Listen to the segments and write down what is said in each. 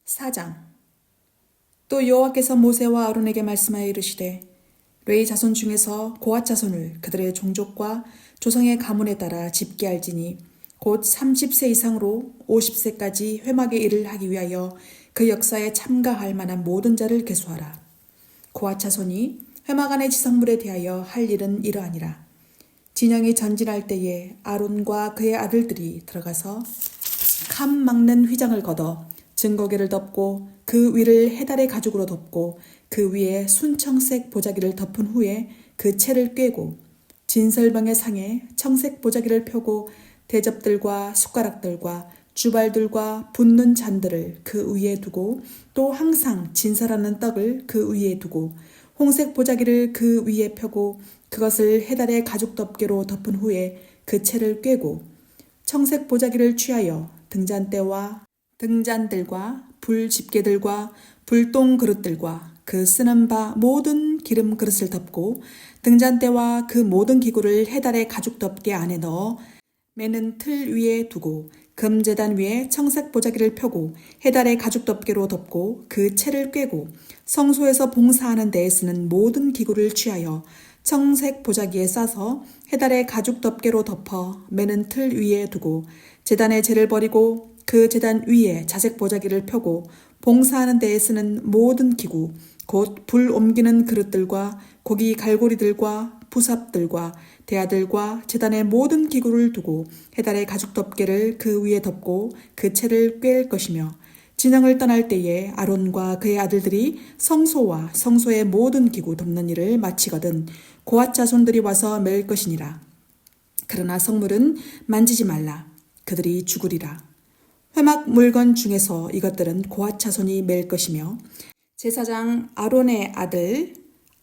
4장. 또 여호와께서 모세와 아론에게 말씀하여 이르시되 레위 자손 중에서 고핫 자손을 그들의 종족과 조상의 가문에 따라 집계할지니 곧 30세 이상으로 50세까지 회막의 일을 하기 위하여 그 역사에 참가할 만한 모든 자를 계수하라. 고핫 자손이 회막 안의 지성물에 대하여 할 일은 이러하니라. 진영이 전진할 때에 아론과 그의 아들들이 들어가서 캄 막는 휘장을 걷어 증거계를 덮고 그 위를 해달의 가죽으로 덮고 그 위에 순청색 보자기를 덮은 후에 그 채를 꿰고 진설병의 상에 청색 보자기를 펴고 대접들과 숟가락들과 주발들과 붓는 잔들을 그 위에 두고 또 항상 진설하는 떡을 그 위에 두고 홍색 보자기를 그 위에 펴고 그것을 해달의 가죽 덮개로 덮은 후에 그 채를 꿰고 청색 보자기를 취하여 등잔대와 등잔들과 불 집게들과 불똥 그릇들과 그 쓰는 바 모든 기름 그릇을 덮고 등잔대와 그 모든 기구를 해달의 가죽 덮개 안에 넣어 매는 틀 위에 두고 금제단 위에 청색 보자기를 펴고 해달의 가죽 덮개로 덮고 그 채를 꿰고 성소에서 봉사하는 데에 쓰는 모든 기구를 취하여 청색 보자기에 싸서 해달의 가죽 덮개로 덮어 매는 틀 위에 두고 제단의 재를 버리고 그 제단 위에 자색 보자기를 펴고 봉사하는 데에 쓰는 모든 기구 곧 불 옮기는 그릇들과 고기 갈고리들과 부삽들과 대야들과 제단의 모든 기구를 두고 해달의 가죽 덮개를 그 위에 덮고 그 채를 꿰을 것이며 진영을 떠날 때에 아론과 그의 아들들이 성소와 성소의 모든 기구 덮는 일을 마치거든 고핫 자손들이 와서 맬 것이니라. 그러나 성물은 만지지 말라. 그들이 죽으리라. 회막 물건 중에서 이것들은 고핫 자손이 맬 것이며 제사장 아론의 아들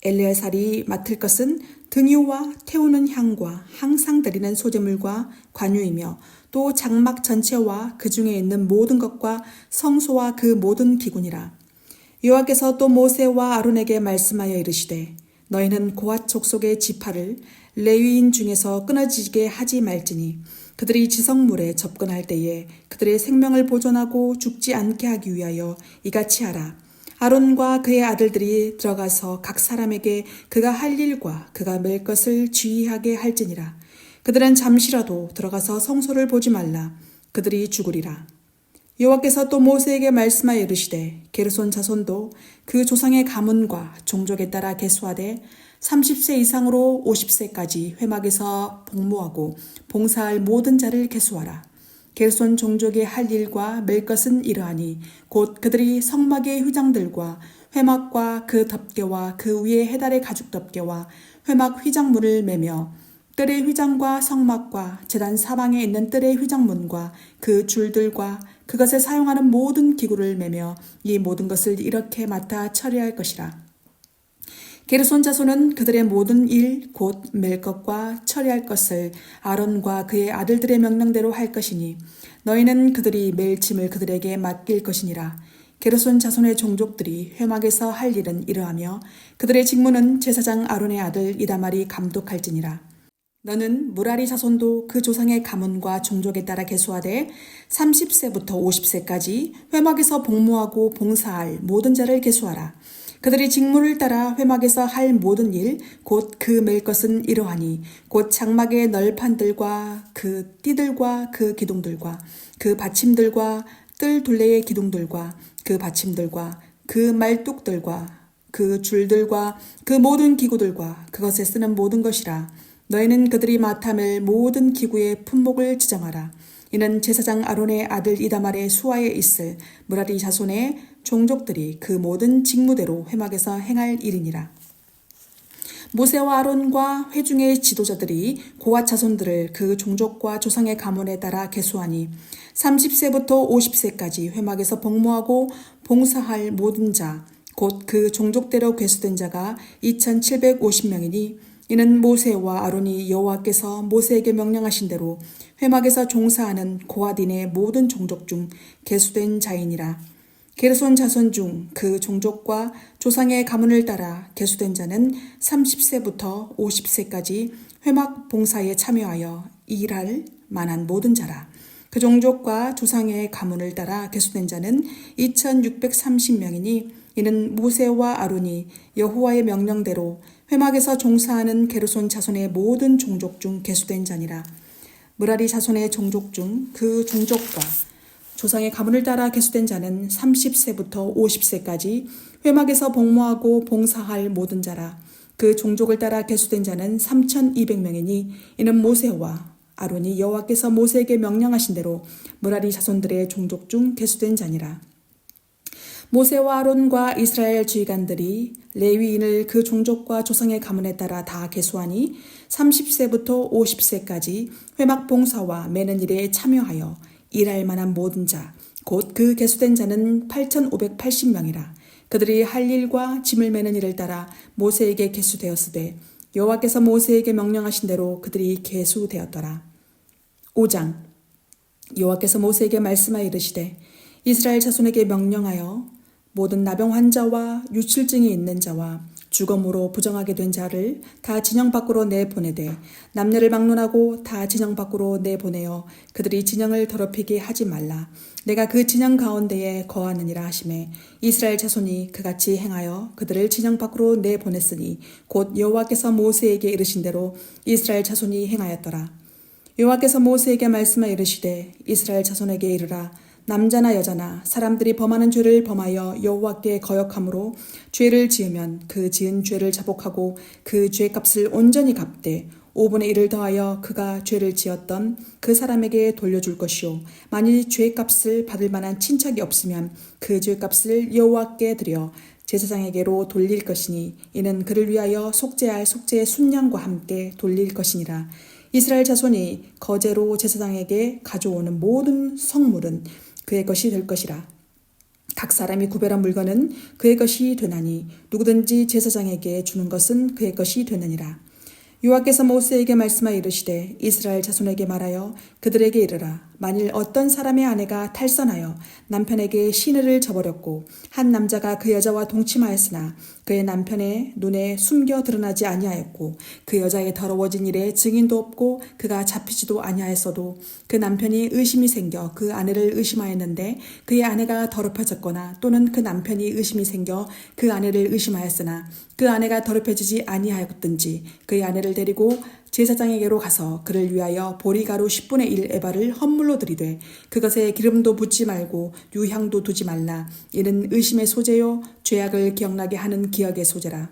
엘레아살이 맡을 것은 등유와 태우는 향과 항상 드리는 소제물과 관유이며 또 장막 전체와 그 중에 있는 모든 것과 성소와 그 모든 기구니라. 여호와께서 또 모세와 아론에게 말씀하여 이르시되 너희는 고핫 족속의 지파를 레위인 중에서 끊어지게 하지 말지니 그들이 지성물에 접근할 때에 그들의 생명을 보존하고 죽지 않게 하기 위하여 이같이 하라. 아론과 그의 아들들이 들어가서 각 사람에게 그가 할 일과 그가 맬 것을 주의하게 할지니라. 그들은 잠시라도 들어가서 성소를 보지 말라. 그들이 죽으리라. 여호와께서 또 모세에게 말씀하여 이르시되 게르손 자손도 그 조상의 가문과 종족에 따라 계수하되 30세 이상으로 50세까지 회막에서 복무하고 봉사할 모든 자를 계수하라. 게르손 종족의 할 일과 맬 것은 이러하니 곧 그들이 성막의 휘장들과 회막과 그 덮개와 그 위에 해달의 가죽 덮개와 회막 휘장문을 매며 뜰의 휘장과 성막과 제단 사방에 있는 뜰의 휘장문과 그 줄들과 그것에 사용하는 모든 기구를 매며 이 모든 것을 이렇게 맡아 처리할 것이라. 게르손 자손은 그들의 모든 일 곧 맬 것과 처리할 것을 아론과 그의 아들들의 명령대로 할 것이니 너희는 그들이 맬 짐을 그들에게 맡길 것이니라. 게르손 자손의 종족들이 회막에서 할 일은 이러하며 그들의 직무는 제사장 아론의 아들 이다말이 감독할지니라. 너는 무라리 자손도 그 조상의 가문과 종족에 따라 계수하되 30세부터 50세까지 회막에서 복무하고 봉사할 모든 자를 계수하라. 그들이 직무를 따라 회막에서 할 모든 일 곧 그 맬 것은 이러하니 곧 장막의 널판들과 그 띠들과 그 기둥들과 그 받침들과 뜰 둘레의 기둥들과 그 받침들과 그 말뚝들과 그 줄들과 그 모든 기구들과 그것에 쓰는 모든 것이라. 너희는 그들이 맡아 맬 모든 기구의 품목을 지정하라. 이는 제사장 아론의 아들 이다말의 수하에 있을 무라리 자손의 종족들이 그 모든 직무대로 회막에서 행할 일이니라. 모세와 아론과 회중의 지도자들이 고핫 자손들을 그 종족과 조상의 가문에 따라 계수하니 30세부터 50세까지 회막에서 복무하고 봉사할 모든 자, 곧 그 종족대로 계수된 자가 2750명이니 이는 모세와 아론이 여호와께서 모세에게 명령하신 대로 회막에서 종사하는 고핫인의 모든 종족 중 계수된 자이니라. 게르손 자손 중 그 종족과 조상의 가문을 따라 계수된 자는 30세부터 50세까지 회막 봉사에 참여하여 일할 만한 모든 자라. 그 종족과 조상의 가문을 따라 계수된 자는 2630명이니 이는 모세와 아론이 여호와의 명령대로 회막에서 종사하는 게르손 자손의 모든 종족 중 계수된 자니라. 므라리 자손의 종족 중 그 종족과 조상의 가문을 따라 계수된 자는 30세부터 50세까지 회막에서 복무하고 봉사할 모든 자라. 그 종족을 따라 계수된 자는 3200명이니 이는 모세와 아론이 여호와께서 모세에게 명령하신 대로 므라리 자손들의 종족 중 계수된 자니라. 모세와 아론과 이스라엘 지휘관들이 레위인을 그 종족과 조상의 가문에 따라 다 계수하니 30세부터 50세까지 회막 봉사와 매는 일에 참여하여 일할 만한 모든 자, 곧 그 계수된 자는 8580명이라. 그들이 할 일과 짐을 매는 일을 따라 모세에게 계수되었으되 여호와께서 모세에게 명령하신 대로 그들이 계수되었더라. 5장. 여호와께서 모세에게 말씀하여 이르시되 이스라엘 자손에게 명령하여 모든 나병 환자와 유출증이 있는 자와 죽음으로 부정하게 된 자를 다 진영 밖으로 내보내되 남녀를 막론하고 다 진영 밖으로 내보내어 그들이 진영을 더럽히게 하지 말라. 내가 그 진영 가운데에 거하느니라 하시매 이스라엘 자손이 그같이 행하여 그들을 진영 밖으로 내보냈으니 곧 여호와께서 모세에게 이르신 대로 이스라엘 자손이 행하였더라. 여호와께서 모세에게 말씀하여 이르시되 이스라엘 자손에게 이르라. 남자나 여자나 사람들이 범하는 죄를 범하여 여호와께 거역함으로 죄를 지으면 그 지은 죄를 자복하고 그 죄값을 온전히 갚되 5분의 1을 더하여 그가 죄를 지었던 그 사람에게 돌려줄 것이요 만일 죄값을 받을 만한 친척이 없으면 그 죄값을 여호와께 드려 제사장에게로 돌릴 것이니 이는 그를 위하여 속죄할 속죄의 순양과 함께 돌릴 것이니라. 이스라엘 자손이 거제로 제사장에게 가져오는 모든 성물은 그의 것이 될 것이라. 각 사람이 구별한 물건은 그의 것이 되나니 누구든지 제사장에게 주는 것은 그의 것이 되느니라. 여호와께서 모세에게 말씀하여 이르시되 이스라엘 자손에게 말하여 그들에게 이르라. 만일 어떤 사람의 아내가 탈선하여 남편에게 시내를 저버렸고 한 남자가 그 여자와 동침하였으나 그의 남편의 눈에 숨겨 드러나지 아니하였고 그 여자의 더러워진 일에 증인도 없고 그가 잡히지도 아니하였어도 그 남편이 의심이 생겨 그 아내를 의심하였는데 그의 아내가 더럽혀졌거나 또는 그 남편이 의심이 생겨 그 아내를 의심하였으나 그 아내가 더럽혀지지 아니하였든지 그의 아내를 데리고 제사장에게로 가서 그를 위하여 보리가루 10분의 1 에바를 헌물로 드리되 그것에 기름도 붓지 말고 유향도 두지 말라. 이는 의심의 소재요 죄악을 기억나게 하는 기억의 소재라.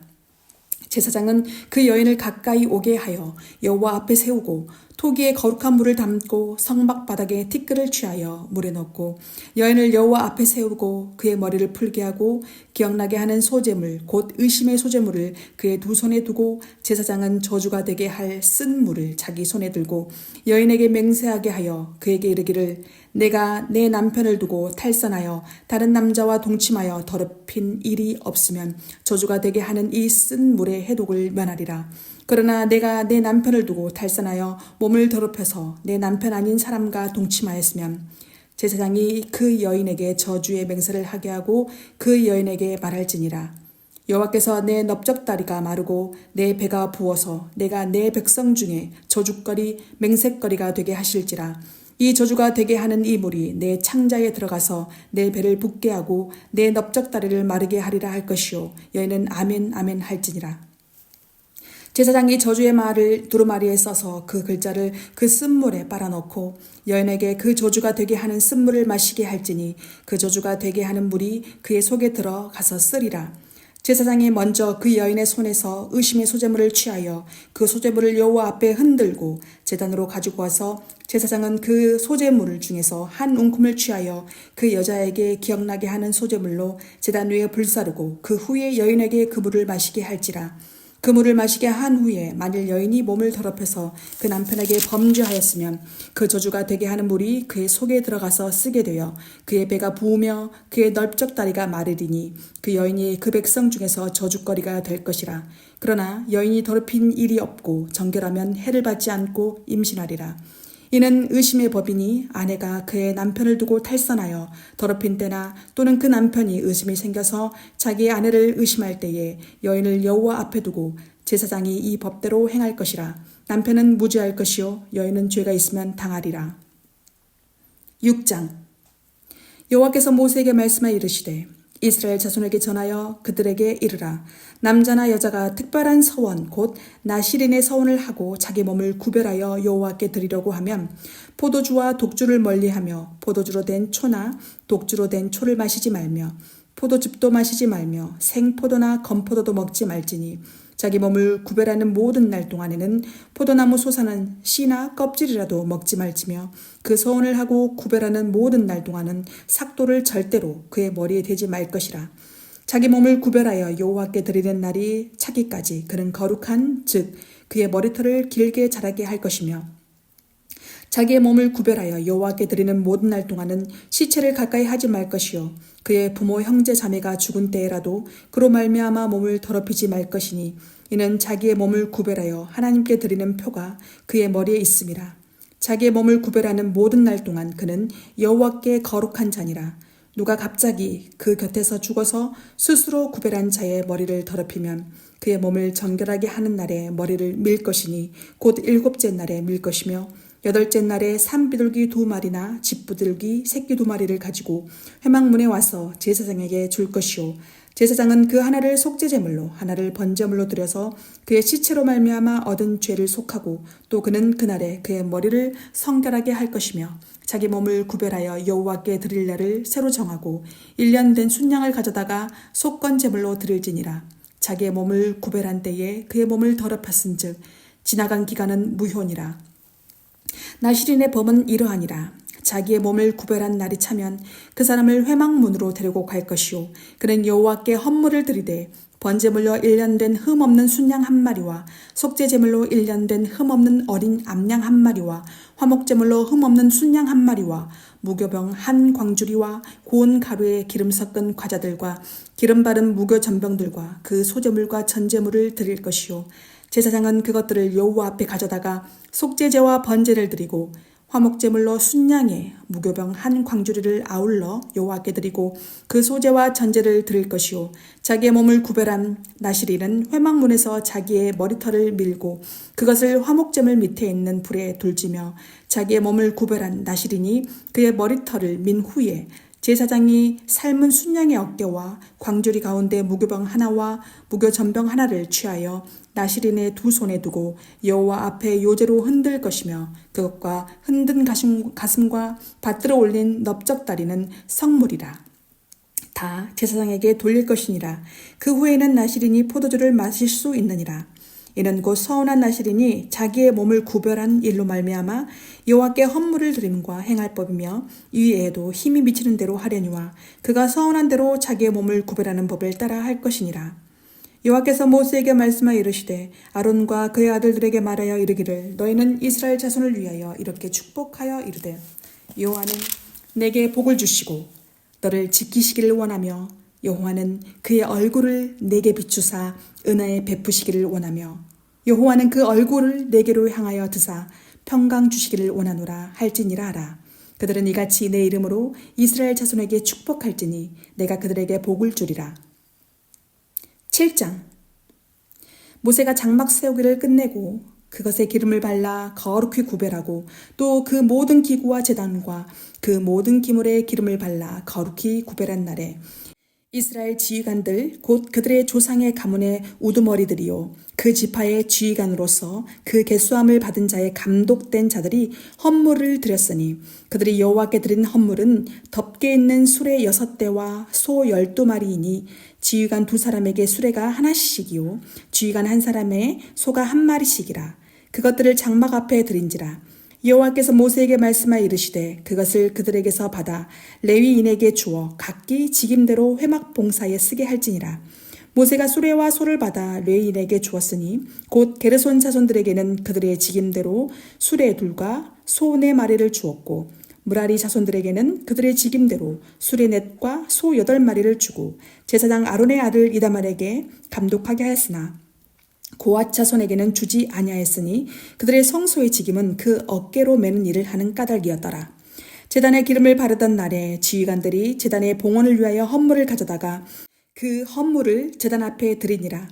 제사장은 그 여인을 가까이 오게 하여 여호와 앞에 세우고 토기에 거룩한 물을 담고 성막 바닥에 티끌을 취하여 물에 넣고 여인을 여호와 앞에 세우고 그의 머리를 풀게 하고 기억나게 하는 소재물 곧 의심의 소재물을 그의 두 손에 두고 제사장은 저주가 되게 할 쓴 물을 자기 손에 들고 여인에게 맹세하게 하여 그에게 이르기를 내가 내 남편을 두고 탈선하여 다른 남자와 동침하여 더럽힌 일이 없으면 저주가 되게 하는 이 쓴 물의 해독을 면하리라. 그러나 내가 내 남편을 두고 탈선하여 몸을 더럽혀서 내 남편 아닌 사람과 동침하였으면 제사장이 그 여인에게 저주의 맹세를 하게 하고 그 여인에게 말할지니라. 여호와께서 내 넓적다리가 마르고 내 배가 부어서 내가 내 백성 중에 저주거리 맹세거리가 되게 하실지라. 이 저주가 되게 하는 이 물이 내 창자에 들어가서 내 배를 붓게 하고 내 넓적다리를 마르게 하리라 할 것이요 여인은 아멘 아멘 할지니라. 제사장이 저주의 말을 두루마리에 써서 그 글자를 그 쓴물에 빨아넣고 여인에게 그 저주가 되게 하는 쓴물을 마시게 할지니 그 저주가 되게 하는 물이 그의 속에 들어가서 쓰리라. 제사장이 먼저 그 여인의 손에서 의심의 소재물을 취하여 그 소재물을 여호와 앞에 흔들고 제단으로 가지고 와서 제사장은 그 소재물 중에서 한 웅큼을 취하여 그 여자에게 기억나게 하는 소재물로 제단 위에 불사르고 그 후에 여인에게 그 물을 마시게 할지라. 그 물을 마시게 한 후에 만일 여인이 몸을 더럽혀서 그 남편에게 범죄하였으면 그 저주가 되게 하는 물이 그의 속에 들어가서 쓰게 되어 그의 배가 부으며 그의 넓적다리가 마르리니 그 여인이 그 백성 중에서 저주거리가 될 것이라. 그러나 여인이 더럽힌 일이 없고 정결하면 해를 받지 않고 임신하리라. 이는 의심의 법이니 아내가 그의 남편을 두고 탈선하여 더럽힌 때나 또는 그 남편이 의심이 생겨서 자기의 아내를 의심할 때에 여인을 여호와 앞에 두고 제사장이 이 법대로 행할 것이라. 남편은 무죄할 것이요 여인은 죄가 있으면 당하리라. 6장. 여호와께서 모세에게 말씀하여 이르시되 이스라엘 자손에게 전하여 그들에게 이르라. 남자나 여자가 특별한 서원 곧 나실인의 서원을 하고 자기 몸을 구별하여 여호와께 드리려고 하면 포도주와 독주를 멀리하며 포도주로 된 초나 독주로 된 초를 마시지 말며 포도즙도 마시지 말며 생포도나 건포도도 먹지 말지니 자기 몸을 구별하는 모든 날 동안에는 포도나무 솟아난 씨나 껍질이라도 먹지 말지며 그 서원을 하고 구별하는 모든 날 동안은 삭도를 절대로 그의 머리에 대지 말 것이라. 자기 몸을 구별하여 여호와께 드리는 날이 차기까지 그는 거룩한 즉 그의 머리털을 길게 자라게 할 것이며 자기의 몸을 구별하여 여호와께 드리는 모든 날 동안은 시체를 가까이 하지 말 것이요 그의 부모 형제 자매가 죽은 때에라도 그로 말미암아 몸을 더럽히지 말 것이니 이는 자기의 몸을 구별하여 하나님께 드리는 표가 그의 머리에 있음이라. 자기의 몸을 구별하는 모든 날 동안 그는 여호와께 거룩한 자니라. 누가 갑자기 그 곁에서 죽어서 스스로 구별한 자의 머리를 더럽히면 그의 몸을 정결하게 하는 날에 머리를 밀 것이니 곧 7째 날에 밀 것이며 8째 날에 산비둘기 2마리나 집비둘기 새끼 2마리를 가지고 회막문에 와서 제사장에게 줄 것이요 제사장은 그 하나를 속죄제물로 하나를 번제물로 드려서 그의 시체로 말미암아 얻은 죄를 속하고 또 그는 그날에 그의 머리를 성결하게 할 것이며 자기 몸을 구별하여 여호와께 드릴 날을 새로 정하고 1년 된 순양을 가져다가 속건제물로 드릴지니라. 자기의 몸을 구별한 때에 그의 몸을 더럽혔은즉 지나간 기간은 무효니라. 나실인의 범은 이러하니라. 자기의 몸을 구별한 날이 차면 그 사람을 회막문으로 데리고 갈 것이요 그는 여호와께 헌물을 드리되 번제물로 1년 된 흠없는 순양 1마리와 속죄제물로 1년 된 흠없는 어린 암양 1마리와 화목제물로 흠없는 순양 1마리와 무교병 1광주리와 고운 가루에 기름 섞은 과자들과 기름 바른 무교 전병들과 그 소제물과 전제물을 드릴 것이요 제사장은 그것들을 여호와 앞에 가져다가 속죄제와 번제를 드리고 화목제물로 순양에 무교병 1광주리를 아울러 여호와께 드리고 그 소제와 전제를 드릴 것이요 자기의 몸을 구별한 나실인은 회막문에서 자기의 머리털을 밀고 그것을 화목제물 밑에 있는 불에 돌지며 자기의 몸을 구별한 나실인이 그의 머리털을 민 후에 제사장이 삶은 순양의 어깨와 광주리 가운데 무교병 하나와 무교전병 하나를 취하여 나실인의 2손에 두고 여호와 앞에 요제로 흔들 것이며 그것과 흔든 가슴과 받들어 올린 넓적다리는 성물이라. 다 제사장에게 돌릴 것이니라. 그 후에는 나실인이 포도주를 마실 수 있느니라. 이는 곧 서운한 나실인이 자기의 몸을 구별한 일로 말미암아 여호와께 헌물을 드림과 행할 법이며 이 외에도 힘이 미치는 대로 하려니와 그가 서운한 대로 자기의 몸을 구별하는 법을 따라 할 것이니라. 여호와께서 모세에게 말씀하여 이르시되 아론과 그의 아들들에게 말하여 이르기를 너희는 이스라엘 자손을 위하여 이렇게 축복하여 이르되 여호와는 내게 복을 주시고 너를 지키시기를 원하며 여호와는 그의 얼굴을 내게 비추사 은혜에 베푸시기를 원하며 여호와는 그 얼굴을 내게로 향하여 드사 평강 주시기를 원하노라 할지니라 하라. 그들은 이같이 내 이름으로 이스라엘 자손에게 축복할지니 내가 그들에게 복을 주리라. 7장. 모세가 장막 세우기를 끝내고 그것에 기름을 발라 거룩히 구별하고 또 그 모든 기구와 제단과 그 모든 기물에 기름을 발라 거룩히 구별한 날에 이스라엘 지휘관들 곧 그들의 조상의 가문의 우두머리들이요 그 지파의 지휘관으로서 그 계수함을 받은 자의 감독된 자들이 헌물을 드렸으니 그들이 여호와께 드린 헌물은 덮개 있는 수레 6대와 소 12마리이니 지휘관 2사람에게 수레가 하나씩이요 지휘관 1사람에 소가 1마리씩이라. 그것들을 장막 앞에 드린지라. 여호와께서 모세에게 말씀하여 이르시되 그것을 그들에게서 받아 레위인에게 주어 각기 직임대로 회막 봉사에 쓰게 할지니라. 모세가 수레와 소를 받아 레위인에게 주었으니 곧 게르손 자손들에게는 그들의 직임대로 수레 2과 소 4마리를 주었고 무라리 자손들에게는 그들의 직임대로 수레 4과 소 8마리를 주고 제사장 아론의 아들 이다말에게 감독하게 하였으나 고앗 자손에게는 주지 아니하였으니 그들의 성소의 직임은 그 어깨로 매는 일을 하는 까닭이었더라. 제단에 기름을 바르던 날에 지휘관들이 제단의 봉헌을 위하여 헌물을 가져다가 그 헌물을 제단 앞에 드리니라.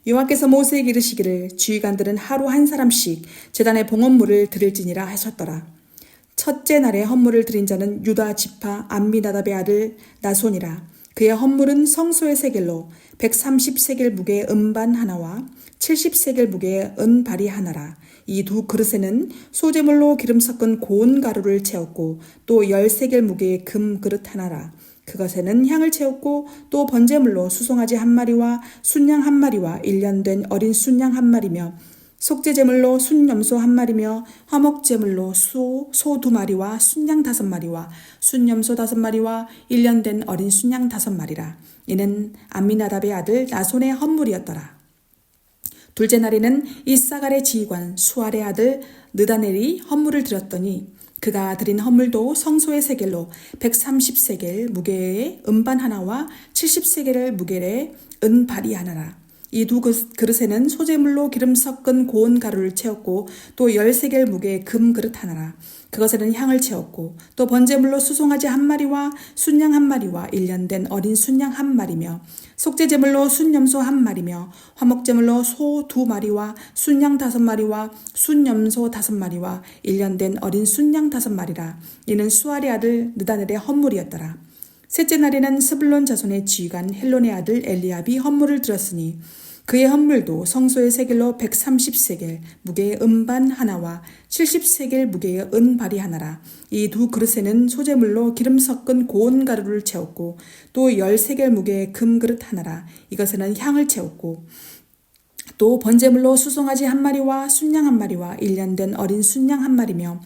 여호와께서 모세에게 이르시기를 지휘관들은 하루 1사람씩 제단의 봉헌물을 드릴지니라 하셨더라. 첫째 날에 헌물을 드린 자는 유다 지파 암미나답의 아들 나손이라. 그의 헌물은 성소의 세겔로 130세겔 무게의 은반 하나와 70세겔 무게의 은발이 하나라. 이 두 그릇에는 소재물로 기름 섞은 고운 가루를 채웠고 또 10세겔 무게의 금 그릇 하나라. 그것에는 향을 채웠고 또 번제물로 수송아지 한 마리와 순양 한 마리와 1년 된 어린 순양 한 마리며 속죄제물로 순염소 한 마리며 화목제물로 소 2마리와 순양 5마리와 순염소 5마리와 1년 된 어린 순양 5마리라. 이는 암미나답의 아들 나손의 헌물이었더라. 둘째 날에는 이사갈의 지휘관 수알의 아들 느다넬이 헌물을 드렸더니 그가 드린 헌물도 성소의 세겔로 130세겔 무게의 은반 하나와 70세겔 무게의 은발이 하나라. 이 두 그릇에는 소재물로 기름 섞은 고운 가루를 채웠고 또 10세겔 무게의 금 그릇 하나라. 그것에는 향을 채웠고 또 번제물로 수송아지 한 마리와 순양 한 마리와 1년 된 어린 순양 한 마리며 속죄제물로 순염소 한 마리며 화목제물로 소 2마리와 순양 5마리와 순염소 5마리와 1년 된 어린 순양 5마리라. 이는 수알의 아들 느다넬의 헌물이었더라. 셋째 날에는 스불론 자손의 지휘관 헬론의 아들 엘리압이 헌물을 드렸으니 그의 헌물도 성소의 세겔로 130세겔 무게의 은반 하나와 70세겔 무게의 은발이 하나라. 이 두 그릇에는 소재물로 기름 섞은 고운 가루를 채웠고 또 10세겔 무게의 금 그릇 하나라. 이것에는 향을 채웠고 또 번제물로 수송아지 한 마리와 순양 한 마리와 1년 된 어린 순양 한 마리며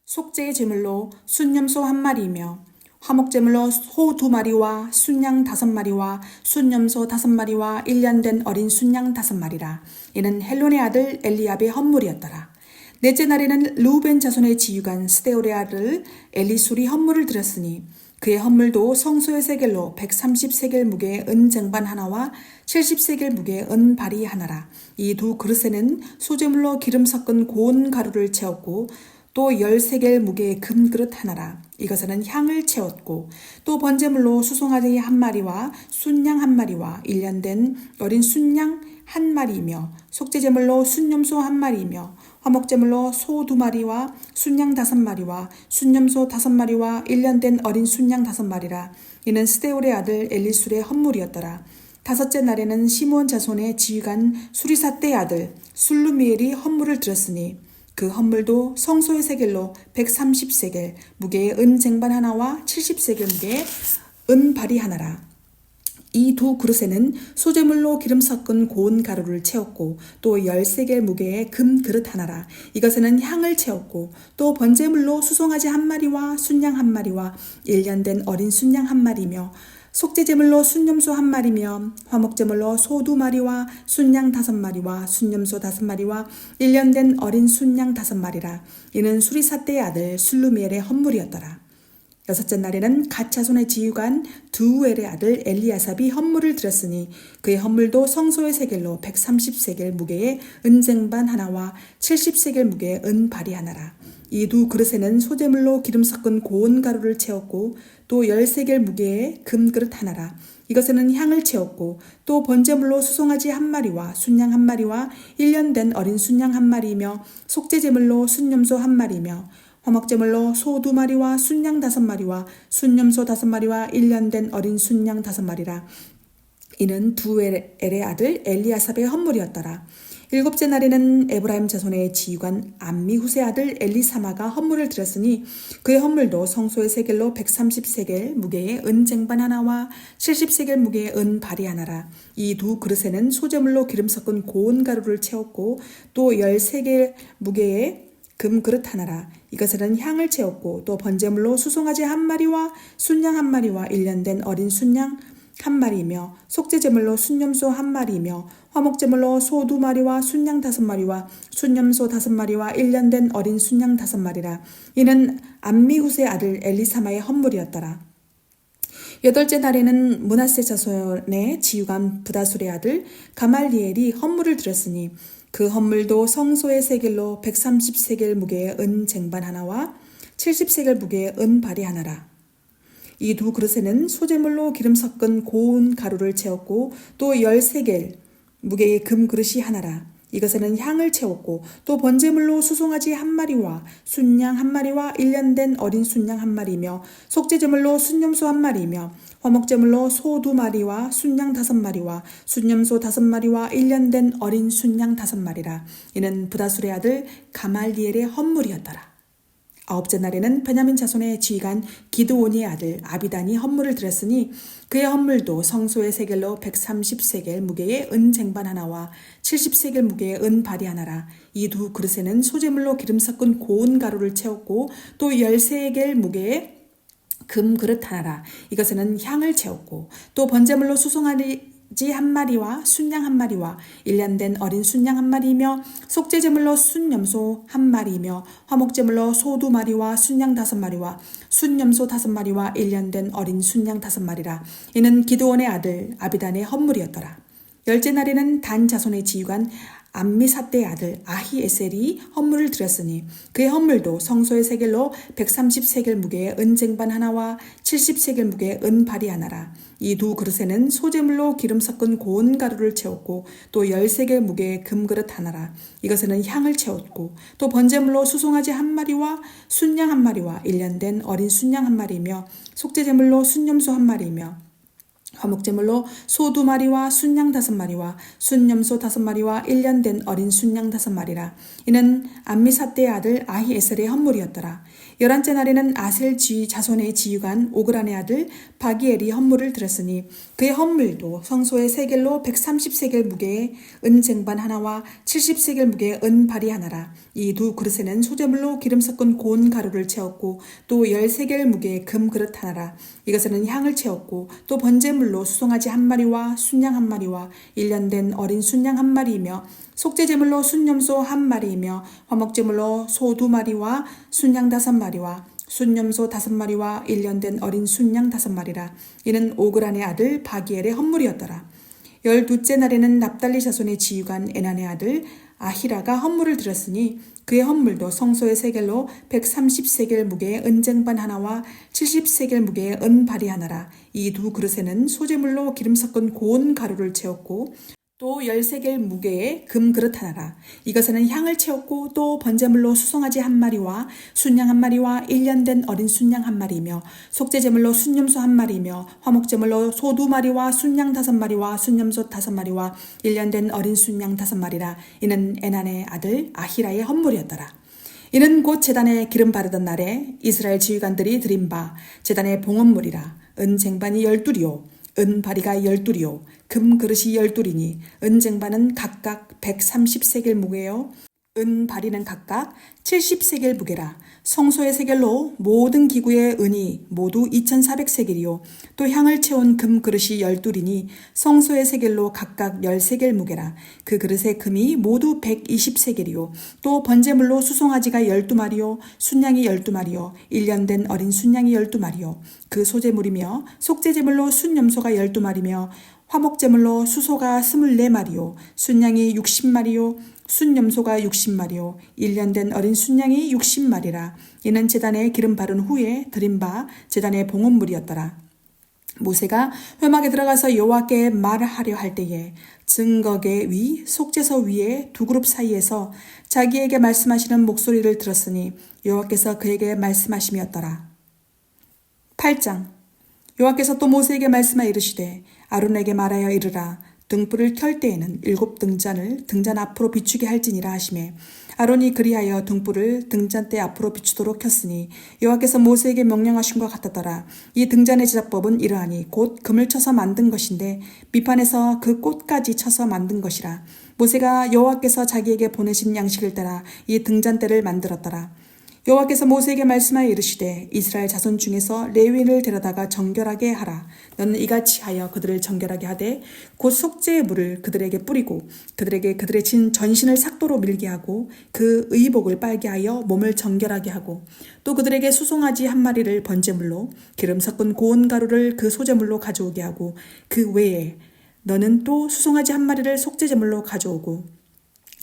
속죄의 제물로 순염소 한 마리이며 화목제물로 소 2마리와 순양 5마리와 순염소 5마리와 1년 된 어린 순양 5마리라. 이는 헬론의 아들 엘리압의 헌물이었더라. 넷째 날에는 르우벤 자손의 지휘관 스데올의 아들 엘리술이 헌물을 드렸으니 그의 헌물도 성소의 세겔로 130세겔 무게의 은쟁반 하나와 70세겔 무게의 은발이 하나라. 이 두 그릇에는 소재물로 기름 섞은 고운 가루를 채웠고 또 10세겔 무게의 금그릇 하나라. 이것에는 향을 채웠고 또 번제물로 수송아지 한 마리와 순양 한 마리와 1년 된 어린 순양 한 마리이며 속죄제물로 순염소 한 마리이며 화목제물로 소 2마리와 순양 5마리와 순염소 5마리와 1년 된 어린 순양 5마리라. 이는 스데올의 아들 엘리술의 헌물이었더라. 다섯째 날에는 시므온 자손의 지휘관 수리사떼의 아들 술루미엘이 헌물을 드렸으니 그 헌물도 성소의 세겔로 130세겔 무게의 은쟁반 하나와 70세겔 무게의 은발이 하나라. 이 두 그릇에는 소재물로 기름 섞은 고운 가루를 채웠고 또 10세겔 무게의 금 그릇 하나라. 이것에는 향을 채웠고 또 번제물로 수송아지 한 마리와 순양 한 마리와 1년 된 어린 순양 한 마리며 속죄제물로 순염소 한 마리며 화목제물로 소 2마리와 순양 5마리와 순염소 5마리와 1년 된 어린 순양 5마리라. 이는 수리사떼의 아들 술루미엘의 헌물이었더라. 여섯째 날에는 갓 자손의 지휘관 드우엘의 아들 엘리아삽이 헌물을 드렸으니 그의 헌물도 성소의 세겔로 130세겔 무게의 은쟁반 하나와 70세겔 무게의 은발이 하나라. 이 두 그릇에는 소재물로 기름 섞은 고운 가루를 채웠고 또 10세겔 무게의 금그릇 하나라. 이것에는 향을 채웠고 또 번제물로 수송아지 한 마리와 순양 한 마리와 1년 된 어린 순양 한 마리이며 속죄제물로 순염소 한 마리이며 화목제물로 소 2마리와 순양 5마리와 순염소 5마리와 1년 된 어린 순양 5마리라. 이는 두엘의 아들 엘리아삽의 헌물이었더라. 일곱째 날에는 에브라임 자손의 지휘관 암미후세 아들 엘리사마가 헌물을 드렸으니 그의 헌물도 성소의 세겔로 130세겔 무게의 은쟁반 하나와 70세겔 무게의 은발이 하나라. 이 두 그릇에는 소재물로 기름 섞은 고운 가루를 채웠고 또 10세겔 무게의 금그릇 하나라. 이것에는 향을 채웠고 또 번제물로 수송아지 한 마리와 순양 한 마리와 1년 된 어린 순양 한 마리이며 속죄제물로 순염소 한 마리이며 화목제물로 소 2마리와 순양 5마리와 순염소 5마리와 1년 된 어린 순양 5마리라. 이는 암미후세 아들 엘리사마의 헌물이었더라. 여덟째 날에는 므낫세 자손의 지휘관 부다술의 아들 가말리엘이 헌물을 드렸으니 그 헌물도 성소의 세겔로 130세겔 무게의 은쟁반 하나와 70세겔 무게의 은발이 하나라. 이 두 그릇에는 소재물로 기름 섞은 고운 가루를 채웠고 또 10세겔 무게의 금그릇이 하나라. 이것에는 향을 채웠고 또 번제물로 수송아지 한 마리와 순양 한 마리와 1년 된 어린 순양 한 마리며 속죄제물로 순염소 한 마리며 화목제물로 소 2마리와 순양 5마리와 순염소 5마리와 1년 된 어린 순양 5마리라. 이는 부다술의 아들 가말리엘의 헌물이었더라. 아홉째 날에는 베냐민 자손의 지휘관 기드온의 아들 아비단이 헌물을 드렸으니 그의 헌물도 성소의 세겔로 130세겔 무게의 은 쟁반 하나와 70세겔 무게의 은 발이 하나라. 이 두 그릇에는 소재물로 기름 섞은 고운 가루를 채웠고 또 10세겔 무게의 금 그릇 하나라. 이것에는 향을 채웠고 또 번제물로 수송아지 한 마리와 순양 한 마리와 1년 된 어린 순양 한 마리이며 속죄제물로 순염소 한 마리이며 화목제물로 소 2마리와 순양 5마리와 순염소 5마리와 1년 된 어린 순양 5마리라. 이는 기드온의 아들 아비단의 헌물이었더라. 열째 날에는 단 자손의 지휘관 암미사대의 아들 아히에셀이 헌물을 드렸으니 그의 헌물도 성소의 세겔로 130세겔 무게의 은 쟁반 하나와 70세겔 무게의 은 발이 하나라. 이 두 그릇에는 소재물로 기름 섞은 고운 가루를 채웠고 또 10세겔 무게의 금 그릇 하나라. 이것에는 향을 채웠고 또 번제물로 수송아지 한 마리와 순양 한 마리와 1년 된 어린 순양 한 마리이며 속죄제물로 순염소 한 마리이며 화목제물로 소 2마리와 순양 5마리와 순염소 5마리와 1년 된 어린 순양 5마리라. 이는 암미사대의 아들 아히에셀의 헌물이었더라. 11째 날에는 아셀 자손의 지휘관 오그란의 아들 바기엘이 헌물을 드렸으니 그의 헌물도 성소의 세겔로 130세겔 무게의 은 쟁반 하나와 70세겔 무게의 은 발이 하나라. 이 두 그릇에는 소재물로 기름 섞은 고운 가루를 채웠고 또 10세겔 무게의 금 그릇 하나라. 이것에는 향을 채웠고 또 번제물로 수송아지 한 마리와 순양 한 마리와 1년 된 어린 순양 한 마리이며 속죄제물로 순염소 한 마리이며 화목제물로 소 2마리와 순양 5마리와 순염소 5마리와 1년 된 어린 순양 5마리라. 이는 오그란의 아들 바기엘의 헌물이었더라. 12째 날에는 납달리 자손의 지휘관 에난의 아들 아히라가 헌물을 드렸으니 그의 헌물도 성소의 세겔로 130세겔 무게의 은쟁반 하나와 70세겔 무게의 은발이 하나라. 이 두 그릇에는 소재물로 기름 섞은 고운 가루를 채웠고 또 10세겔 무게의 금 그릇 하나라. 이것에는 향을 채웠고 또 번제물로 수송아지 한 마리와 순양 한 마리와 1년 된 어린 순양 한 마리이며 속죄제물로 순염소 한 마리이며 화목제물로 소 2마리와 순양 5마리와 순염소 5마리와 1년 된 어린 순양 5마리라. 이는 에난의 아들 아히라의 헌물이었더라. 이는 곧 제단에 기름 바르던 날에 이스라엘 지휘관들이 드린 바 제단의 봉헌물이라. 은 쟁반이 12요 은 바리가 12요 금 그릇이 12이니 은 쟁반은 각각 130세겔 무게요 은 바리는 각각 70세겔 무게라. 성소의 세겔로 모든 기구의 은이 모두 2400세겔이요 또 향을 채운 금 그릇이 12이니 성소의 세겔로 각각 10세겔 무게라. 그 그릇의 금이 모두 120세겔이요 또 번제물로 수송아지가 12마리요 순양이 12마리요 1년 된 어린 순양이 12마리요 그 소제물이며 속죄제물로 순염소가 12마리며 화목제물로 수소가 24마리요 순양이 60마리요 순염소가 60마리요 1년 된 어린 순양이 60마리라. 이는 제단에 기름 바른 후에 드린 바 제단의 봉헌물이었더라. 모세가 회막에 들어가서 여호와께 말하려 할 때에 증거계 위 속죄서 위에 두 그룹 사이에서 자기에게 말씀하시는 목소리를 들었으니 여호와께서 그에게 말씀하심이었더라. 8장. 여호와께서 또 모세에게 말씀하여 이르시되 아론에게 말하여 이르라. 등불을 켤 때에는 7 등잔을 등잔 앞으로 비추게 할지니라 하시매 아론이 그리하여 등불을 등잔대 앞으로 비추도록 켰으니 여호와께서 모세에게 명령하신 것 같았더라. 이 등잔의 제작법은 이러하니 곧 금을 쳐서 만든 것인데 밑판에서 그 꽃까지 쳐서 만든 것이라. 모세가 여호와께서 자기에게 보내신 양식을 따라 이 등잔대를 만들었더라. 여호와께서 모세에게 말씀하여 이르시되 이스라엘 자손 중에서 레위인을 데려다가 정결하게 하라. 너는 이같이 하여 그들을 정결하게 하되 곧 속죄의 물을 그들에게 뿌리고 그들에게 그들의 전신을 삭도로 밀게 하고 그 의복을 빨게 하여 몸을 정결하게 하고 또 그들에게 수송아지 한 마리를 번제물로 기름 섞은 고운 가루를 그 소제물로 가져오게 하고 그 외에 너는 또 수송아지 한 마리를 속죄제물로 가져오고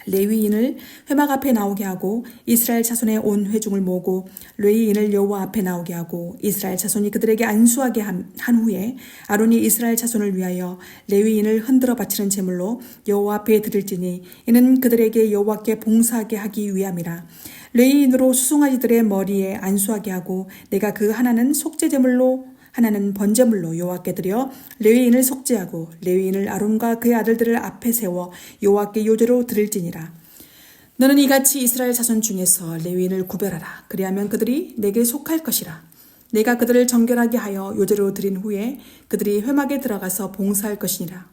레위인을 회막 앞에 나오게 하고 이스라엘 자손의 온 회중을 모으고 레위인을 여호와 앞에 나오게 하고 이스라엘 자손이 그들에게 안수하게 한 후에 아론이 이스라엘 자손을 위하여 레위인을 흔들어 바치는 제물로 여호와 앞에 드릴지니 이는 그들에게 여호와께 봉사하게 하기 위함이라. 레위인으로 수송아지들의 머리에 안수하게 하고 내가 그 하나는 속죄 제물로 하나는 번제물로 여호와께 드려 레위인을 속죄하고 레위인을 아론과 그의 아들들을 앞에 세워 여호와께 요제로 드릴지니라. 너는 이같이 이스라엘 자손 중에서 레위인을 구별하라. 그리하면 그들이 내게 속할 것이라. 내가 그들을 정결하게 하여 요제로 드린 후에 그들이 회막에 들어가서 봉사할 것이니라.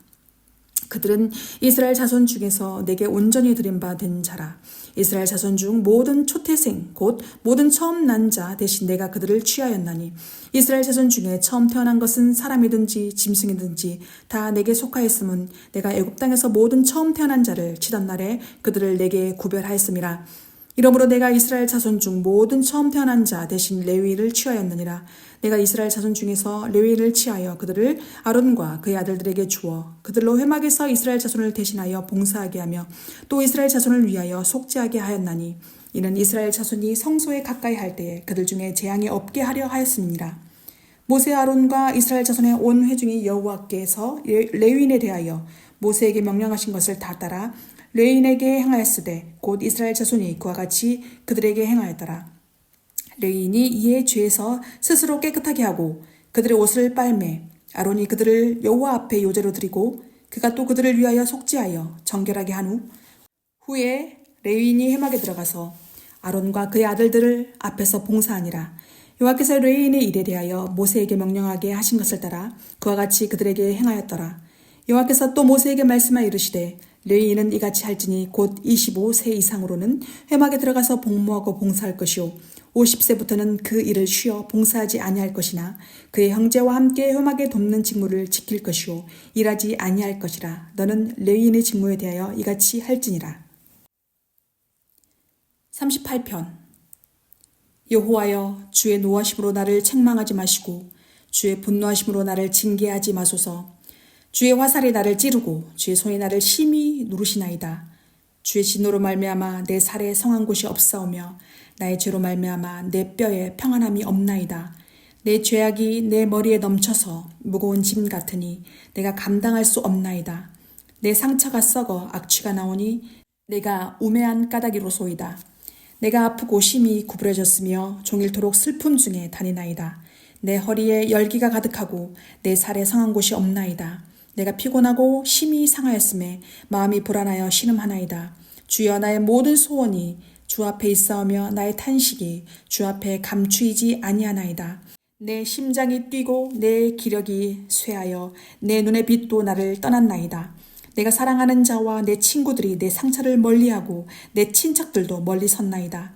그들은 이스라엘 자손 중에서 내게 온전히 드린 바 된 자라. 이스라엘 자손 중 모든 초태생 곧 모든 처음 난 자 대신 내가 그들을 취하였나니 이스라엘 자손 중에 처음 태어난 것은 사람이든지 짐승이든지 다 내게 속하였음은 내가 애굽 땅에서 모든 처음 태어난 자를 치던 날에 그들을 내게 구별하였음이라. 이러므로 내가 이스라엘 자손 중 모든 처음 태어난 자 대신 레위를 취하였느니라. 내가 이스라엘 자손 중에서 레위를 취하여 그들을 아론과 그의 아들들에게 주어 그들로 회막에서 이스라엘 자손을 대신하여 봉사하게 하며 또 이스라엘 자손을 위하여 속죄하게 하였나니 이는 이스라엘 자손이 성소에 가까이 할 때에 그들 중에 재앙이 없게 하려 하였음이니라. 모세 아론과 이스라엘 자손의 온 회중이 여호와께서 레위인에 대하여 모세에게 명령하신 것을 다 따라 레위인에게 행하였으되 곧 이스라엘 자손이 그와 같이 그들에게 행하였더라. 레위인이 이에 죄에서 스스로 깨끗하게 하고 그들의 옷을 빨매 아론이 그들을 여호와 앞에 요제로 드리고 그가 또 그들을 위하여 속죄하여 정결하게 한 후에 레위인이 회막에 들어가서 아론과 그의 아들들을 앞에서 봉사하니라. 여호와께서 레위인의 일에 대하여 모세에게 명령하게 하신 것을 따라 그와 같이 그들에게 행하였더라. 여호와께서 또 모세에게 말씀하여 이르시되 레위인은 이같이 할지니 곧 25세 이상으로는 회막에 들어가서 복무하고 봉사할 것이요 50세부터는 그 일을 쉬어 봉사하지 아니할 것이나 그의 형제와 함께 회막에 돕는 직무를 지킬 것이요 일하지 아니할 것이라. 너는 레위인의 직무에 대하여 이같이 할지니라. 38편. 여호와여, 주의 노하심으로 나를 책망하지 마시고 주의 분노하심으로 나를 징계하지 마소서. 주의 화살이 나를 찌르고 주의 손이 나를 심히 누르시나이다. 주의 진노로 말미암아 내 살에 성한 곳이 없사오며 나의 죄로 말미암아 내 뼈에 평안함이 없나이다. 내 죄악이 내 머리에 넘쳐서 무거운 짐 같으니 내가 감당할 수 없나이다. 내 상처가 썩어 악취가 나오니 내가 우매한 까닭이로소이다. 내가 아프고 심히 구부러졌으며 종일토록 슬픔 중에 다니나이다. 내 허리에 열기가 가득하고 내 살에 성한 곳이 없나이다. 내가 피곤하고 심히 상하였음에 마음이 불안하여 신음하나이다. 주여, 나의 모든 소원이 주 앞에 있사오며 나의 탄식이 주 앞에 감추이지 아니하나이다. 내 심장이 뛰고 내 기력이 쇠하여 내 눈의 빛도 나를 떠났나이다. 내가 사랑하는 자와 내 친구들이 내 상처를 멀리하고 내 친척들도 멀리 섰나이다.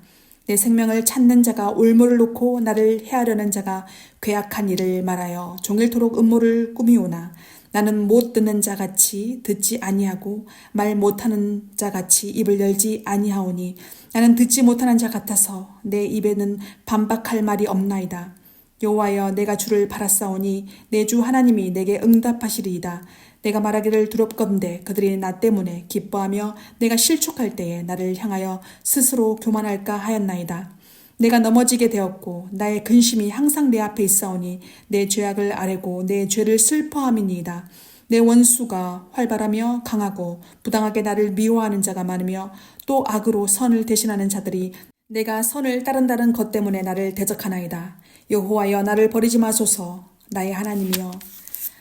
내 생명을 찾는 자가 올무를 놓고 나를 해하려는 자가 괴악한 일을 말하여 종일토록 음모를 꾸미오나 나는 못 듣는 자같이 듣지 아니하고 말 못하는 자같이 입을 열지 아니하오니 나는 듣지 못하는 자 같아서 내 입에는 반박할 말이 없나이다. 여호와여, 내가 주를 바랐사오니 내 주 하나님이 내게 응답하시리이다. 내가 말하기를 두렵건대 그들이 나 때문에 기뻐하며 내가 실족할 때에 나를 향하여 스스로 교만할까 하였나이다. 내가 넘어지게 되었고 나의 근심이 항상 내 앞에 있사오니 내 죄악을 아뢰고 내 죄를 슬퍼함이니이다. 내 원수가 활발하며 강하고 부당하게 나를 미워하는 자가 많으며 또 악으로 선을 대신하는 자들이 내가 선을 따른다는 것 때문에 나를 대적하나이다. 여호와여, 나를 버리지 마소서. 나의 하나님이여,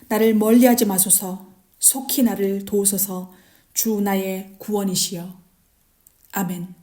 나를 멀리하지 마소서. 속히 나를 도우소서. 주 나의 구원이시여. 아멘.